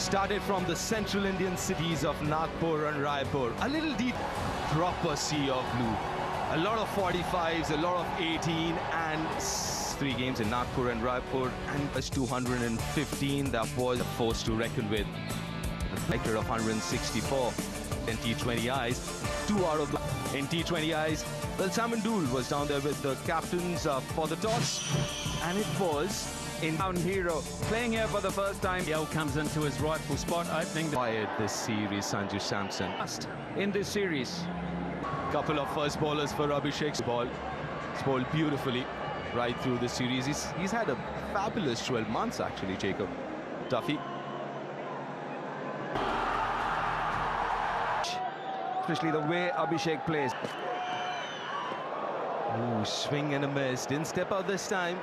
Started from the central Indian cities of Nagpur and Raipur. A little deep, proper sea of blue. A lot of 45s, a lot of 18, and 3 games in Nagpur and Raipur, and plus 215. That was a force to reckon with. The factor of 164 in T20 eyes. 2 out of the in T20 eyes. Well, Sam Dool was down there with the captains for the toss, and it was in-town hero playing here for the first time. Yell comes into his rightful spot, opening the Fired this series, Sanju Samson. in this series. Couple of first bowlers for Abhishek's ball. It's bowled beautifully right through the series. He's had a fabulous 12 months actually, Jacob. Duffy. Especially the way Abhishek plays. Ooh, swing and a miss. Didn't step out this time.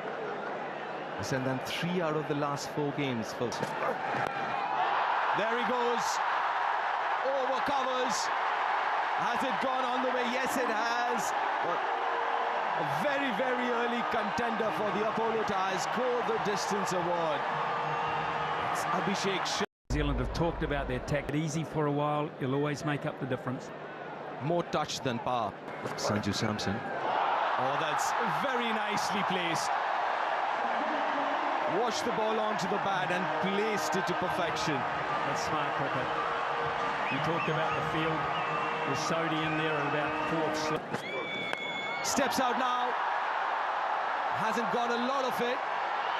And then 3 out of the last 4 games. There he goes. Over covers. Has it gone on the way? Yes, it has. But a very, very early contender for the Apollo Tyres Go the Distance Award. It's Abhishek. New Zealand have talked about their tack. Easy for a while, he'll always make up the difference. More touch than power. Sanju Samson. Oh, that's very nicely placed. Washed the ball onto the bat and placed it to perfection. That's smart cricket. You talked about the field with Sodhi in there at about 4th slip. Steps out now. Hasn't got a lot of it,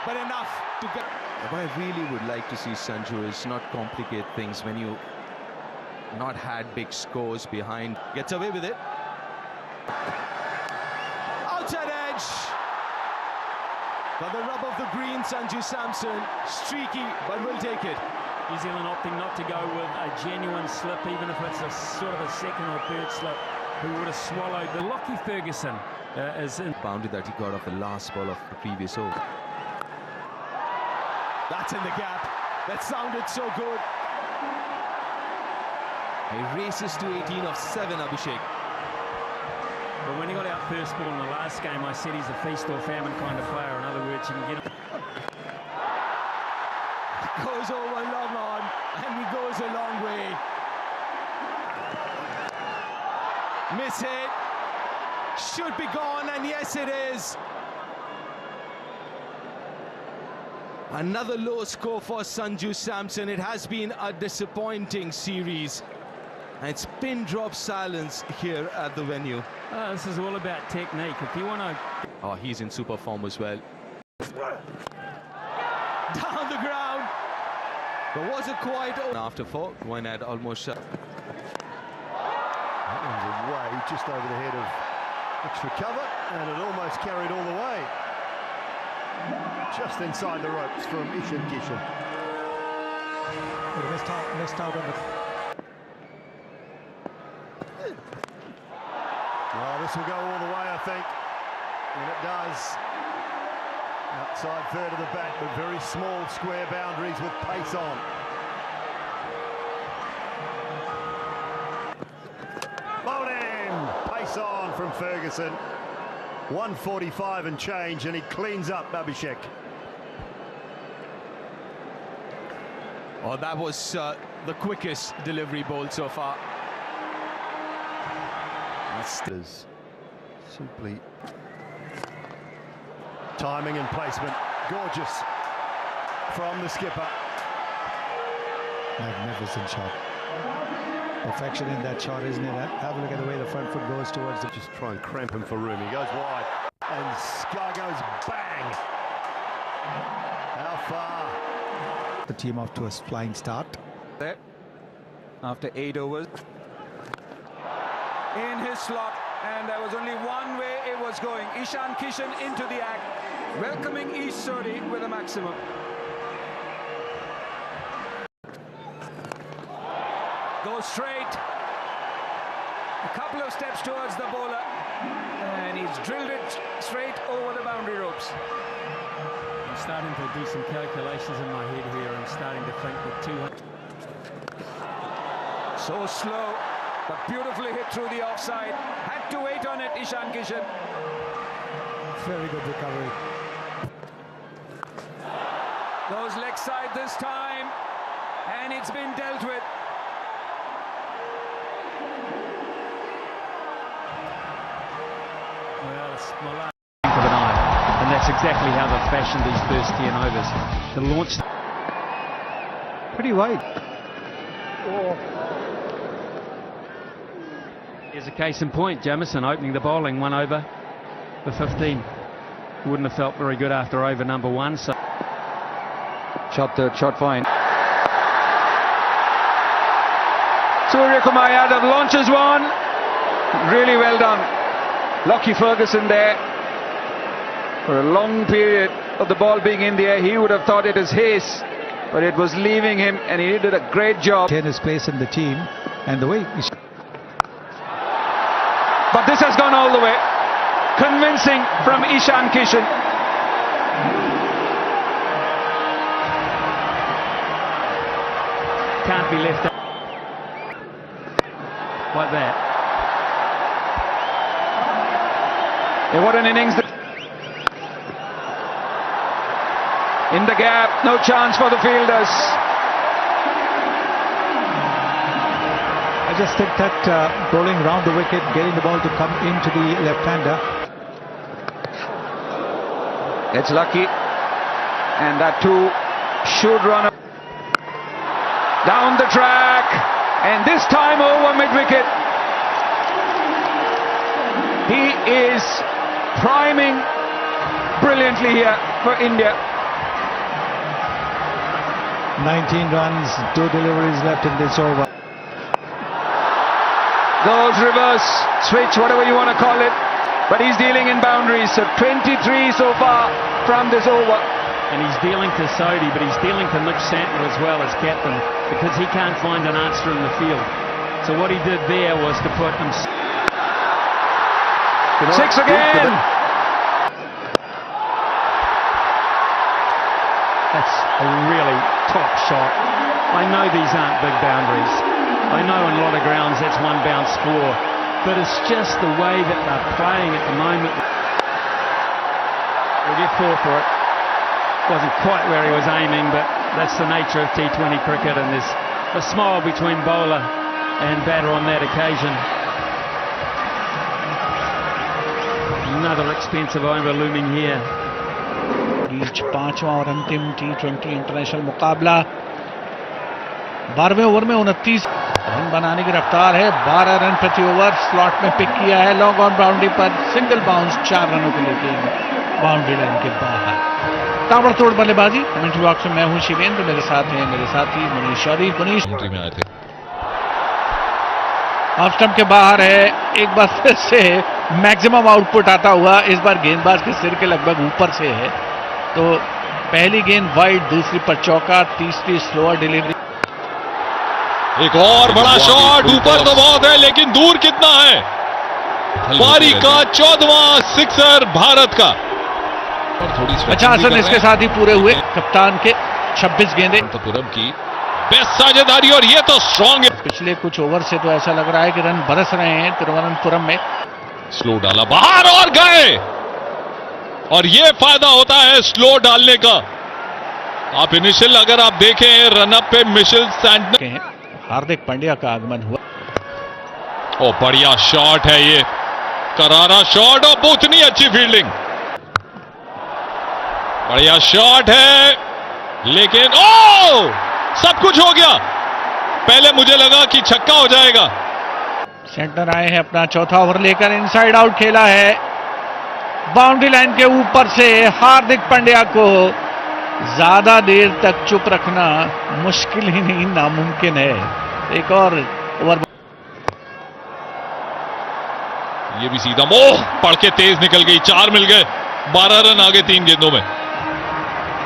but enough to get. What I really would like to see, Sanju, is not complicate things when you not had big scores behind. Gets away with it. Outside edge. Got the rub of the green, Sanju Samson. Streaky, but will take it. New Zealand opting not to go with a genuine slip, even if it's a sort of a 2nd or 3rd slip, who would have swallowed the Lockie Ferguson is in. Boundary that he got off the last ball of the previous over. That's in the gap. That sounded so good. He races to 18 of 7, Abhishek. But when he got out first ball in the last game, I said he's a feast or famine kind of player. In other words, you can get him. Goes over long on, and he goes a long way. Miss hit. Should be gone, and yes, it is. Another low score for Sanju Samson. It has been a disappointing series. And it's pin drop silence here at the venue. This is all about technique. If you want to... Oh, he's in super form as well. Down the ground. There was a quiet... After 4, one had almost... That one's away, just over the head of extra cover, and it almost carried all the way. Just inside the ropes from Ishan Kishan. Missed out on the... Oh, this will go all the way, I think. And it does. Outside 3rd of the bat, but very small square boundaries with pace on. Bowled in! Pace on from Ferguson. 145 and change, and he cleans up Abhishek. Oh, that was the quickest delivery ball so far. That's simply timing and placement. Gorgeous from the skipper. Magnificent shot. Perfection in that shot, isn't it? Have a look at the way the front foot goes towards the... Just try and cramp him for room. He goes wide. And Sky goes bang. How far? The team off to a flying start. There. After 8 overs. In his slot, and there was only one way it was going. Ishan Kishan into the act, welcoming East Sodhi with a maximum. Goes straight. A couple of steps towards the bowler, and he's drilled it straight over the boundary ropes. I'm starting to do some calculations in my head here. I'm starting to think that 200. So slow. But beautifully hit through the offside. Had to wait on it, Ishan Kishan. Very good recovery. Goes leg side this time. And it's been dealt with. Well, it's Milan of an eye, and that's exactly how they've fashioned these first 10 overs. The launch Pretty wide. is a case in point. Jamieson opening the bowling 1 over for 15. Wouldn't have felt very good after over number 1. So Shot third, shot fine. Surya Kumar Yadav launches one. Really well done. Lockie Ferguson there. For a long period of the ball being in the air, he would have thought it is his, but it was leaving him, and he did a great job. His place in the team, and the way But this has gone all the way. Convincing from Ishan Kishan. can't be left out like that. Yeah, what an innings. In the gap, no chance for the fielders. I just think that bowling round the wicket, getting the ball to come into the left-hander. It's lucky, and that too should run down the track, and this time over mid-wicket. He is priming brilliantly here for India. 19 runs, 2 deliveries left in this over. Goes reverse, switch, whatever you want to call it, but he's dealing in boundaries. So 23 so far from this over. And he's dealing to Sodhi, but he's dealing to Mitch Santner as well as captain, because he can't find an answer in the field. So what he did there was to put him... Six again! That's a really top shot. I know these aren't big boundaries. I know on a lot of grounds that's one bounce score, but it's just the way that they're playing at the moment. We'll get 4 for it. Wasn't quite where he was aiming, but that's the nature of T20 cricket, and there's a smile between bowler and batter on that occasion. Another expensive over looming here. बीच 5वां और अंतिम T20 international मुकाबला। 12वें over में 29 run बनाने की रफ्तार है। 12 run प्रति ओवर स्लॉट में पिक किया है। लॉन्ग ऑन बाउंड्री पर सिंगल बाउंस 4 रनों के लिए बाउंड्री लाइन के बाहर। ताबड़तोड़ बल्लेबाजी। कमेंट्री बॉक्स में मैं हूं शिवेंद्र, मेरे साथ हैं मेरे साथी मनीष चौधरी। मनीष में आए थे, ऑफ स्टंप के बाहर है। एक बार फिर से मैक्सिमम आउटपुट आता हुआ, इस बार गेंदबाज के सिर के लगभग ऊपर से है। तो पहली गेंद वाइड, दूसरी पर चौका, तीसरी स्लोअर डिलीवरी। एक और बड़ा शॉट, ऊपर तो बहुत है लेकिन दूर कितना है। पारी का 14वां सिक्सर भारत का। और थोड़ी 50 रन इसके साथ ही पूरे हुए। कप्तान के 26 गेंदें की बेस्ट साझेदारी, और ये तो स्ट्रॉन्ग है। पिछले कुछ ओवर से तो ऐसा लग रहा है कि रन बरस रहे हैं तिरुवनंतपुरम में। स्लो डाला बाहर और गए, और ये फायदा होता है स्लो डालने का। आप इनिशियल अगर आप देखें रन अप पे मिशेल सैंटनर, हार्दिक पांड्या का आगमन हुआ। ओ बढ़िया शॉट है ये, करारा शॉट और उतनी अच्छी फील्डिंग। बढ़िया शॉट है, लेकिन ओ सब कुछ हो गया। पहले मुझे लगा कि छक्का हो जाएगा। सेंटर आए हैं अपना चौथा ओवर लेकर, इनसाइड आउट खेला है। बाउंड्री लाइन के ऊपर से हार्दिक पांड्या को ज्यादा देर तक चुप रखना मुश्किल ही नहीं, नामुमकिन है। एक और ओवर, ये भी सीधा मोह पढ़ के तेज निकल गई। 4 मिल गए, 12 रन आगे 3 गेंदों में।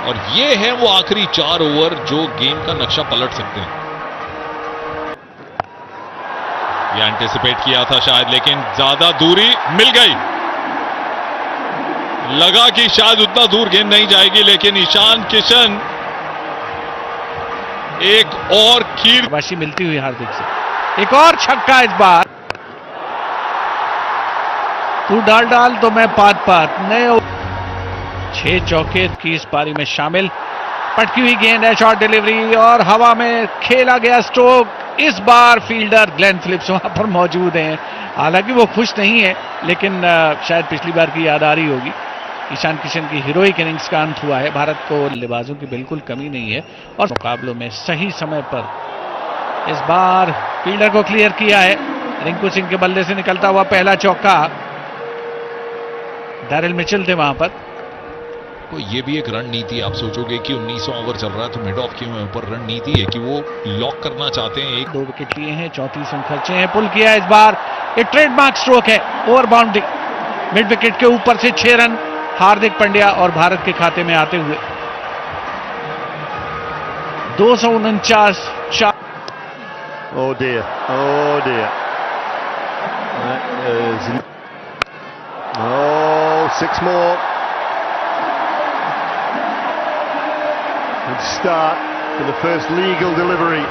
और ये है वो आखिरी 4 ओवर जो गेम का नक्शा पलट सकते हैं। ये एंटिसिपेट किया था शायद, लेकिन ज्यादा दूरी मिल गई। लगा कि शायद उतना दूर गेंद नहीं जाएगी, लेकिन ईशान किशन एक और कीर वाशी मिलती हुई हार्दिक से। एक और छक्का इस बार। तू डाल तो मैं पात नए 6 चौके की इस पारी में शामिल। पटकी हुई गेंद है, शॉर्ट डिलीवरी और हवा में खेला गया स्ट्रोक। इस बार फील्डर ग्लेन फिलिप्स वहां पर मौजूद हैं, हालांकि वो खुश नहीं है, लेकिन शायद पिछली बार की याद आ रही होगी। ईशान किशन की हीरोइक इनिंग्स का अंत हुआ है। भारत को बल्लेबाजों की बिल्कुल कमी नहीं है और मुकाबलों में सही समय पर इस बार फील्डर को क्लियर किया है। रिंकू सिंह के बल्ले से निकलता हुआ पहला चौका, डैरिल मिचेल थे वहां पर। तो ये भी एक रणनीति, आप सोचोगे कि 1900 ओवर चल रहा है तो मिड ऑफ के ऊपर रणनीति है कि वो लॉक करना चाहते हैं। एक 2 विकेट लिए हैं, 34 रन खर्चे हैं, पुल किया इस बार। एक ट्रेडमार्क स्ट्रोक है, ओवर बाउंड्री, मिड विकेट के ऊपर से 6 रन हार्दिक पांड्या और भारत के खाते में आते हुए 249। Oh dear, oh dear. That is... Oh, 6 more. Good start for the first legal delivery.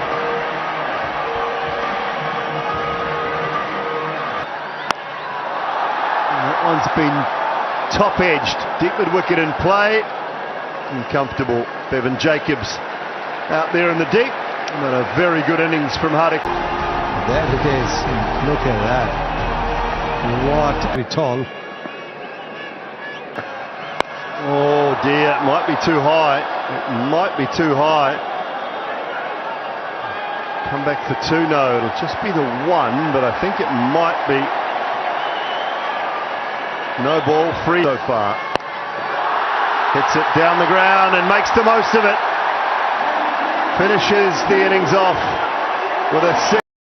And that one's been top-edged, deep mid wicket in play. Uncomfortable. Bevan Jacobs out there in the deep. And a very good innings from Hardik. There it is. Look at that. What a tall. Oh dear, it might be too high. It might be too high. Come back for 2, no, it'll just be the 1, but I think it might be no ball, free so far. Hits it down the ground and makes the most of it. Finishes the innings off with a 6.